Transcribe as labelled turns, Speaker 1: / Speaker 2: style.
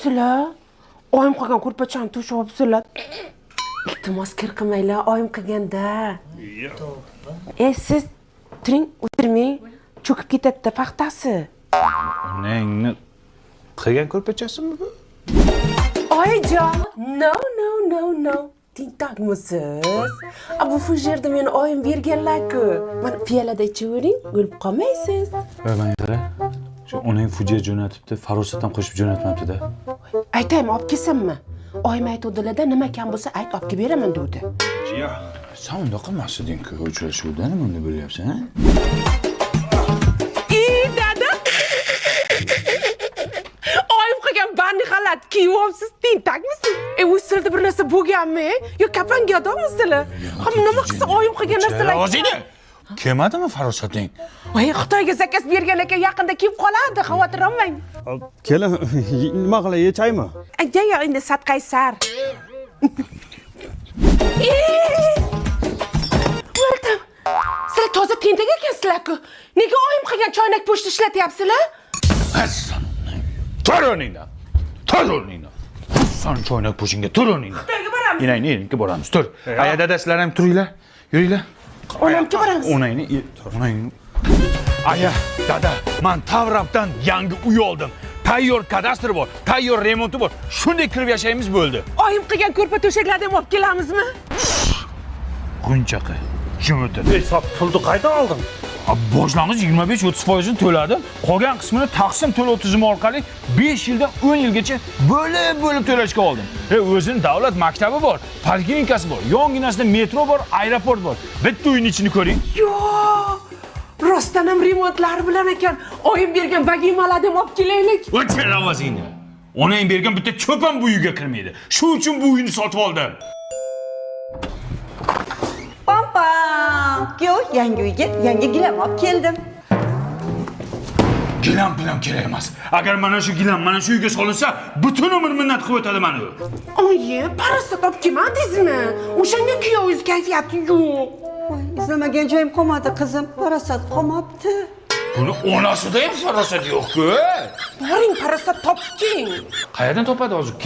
Speaker 1: sizlar? Oyim qilgan ko'rpachani to'shib olibsizlar. Iltimos kir qilmanglar, oyim qilganda. Siz turing, o'tirmang. Cho'kib ketadi paxtasi.
Speaker 2: Onangni qilgan ko'rpachasimi bu?
Speaker 1: Oyijon, no. Tintakmisiz? Bu fujerda meni oyim berganlar-ku. Mana piyolada ichavering, o'lib qolmaysiz.
Speaker 2: Mana qara. Shu onang fujia jo'natibdi, farosatdan qo'shib jo'natmabdi-da.
Speaker 1: Aytaymi, olib kelsammi? Oyim aytuvdilar-da, nima kam bo'lsa ayt, olib kelib beraman dedi.
Speaker 2: Ya, sen unda qilmasding-ku, uchrashuvda nima unda bo'lyapsan, ha?
Speaker 1: Dada. Oyim qilgan bandi xalat kiyibsiz, tentakmisiz? Usulda bir narsa bo'lganmi? Yo kapanga odammisizlar? Nima qilsa oyim qilgan narsalar.
Speaker 2: O'zingni kelmadimi farosating?
Speaker 1: Voy, Xitoyga zakaz bergan ekan, yaqinda kelib qoladi, xavotir olmang.
Speaker 3: Kelin, nima qilay, yechaymi?
Speaker 1: Yo, endi satqaysar. Welcome. Sizlar toza tentak ekansizlar-ku. Nega oyim qilgan choynak pochta ishlatyapsizlar?
Speaker 2: Tur o'rningdan. Sen choynak po'shingga tur o'rningdan.
Speaker 1: Xitoyga boramiz.
Speaker 2: Inangni boramiz, tur. Aya dada sizlar ham turinglar. Yuringlar.
Speaker 1: Onamga boramiz.
Speaker 2: Onangni. Aya, dada, men Tavrabdan yangi uy oldim. Tayyor kadastri bor, tayyor remonti bor. Shunday kirib yashaymiz bo'ldi.
Speaker 1: Oyim qilgan ko'rpa to'shaklarni ham olib kelamizmi?
Speaker 2: G'unchaqa. Jim o'tir.
Speaker 3: Hisob pulni qaydan olding?
Speaker 2: Boshlang'ich 25-30% to'ladim. Qolgan qismini taqsim to'lov tizimi orqali 5 yildan 10 yilgacha bo'lib to'lashga oldim. O'zining davlat maktabi bor, poliklinikasi bor, yonginasida metro bor, aeroport bor. Bitta uyning ichini ko'ring.
Speaker 1: Yo! Rostdan ham remontlari bilan ekan. Oyim bergan vagimalarni ham olib kelaylik.
Speaker 2: O'chir ovozingni. Onang bergan bitta cho'p ham bu uyga kirmaydi. Shu uchun bu uyni sotib oldim.
Speaker 4: Yo, yangi uyga yangi gilam olib keldim.
Speaker 2: Gilam bilan kerak emas. Agar mana shu gilam mana shu uyga solinsa, butun umr minnat qilib o'tadi meni.
Speaker 1: Oyi, parastat olib kelmadingizmi? O'shanga kuyovingiz kayfiyati yo'q.
Speaker 4: Voy, izlamagan joyim qolmadi, qizim. Parasat qolmabdi.
Speaker 2: Buni onasida ham farosat yo'q-ku.
Speaker 1: Boring, parastat toping.
Speaker 2: Qayerdan topadi hozir?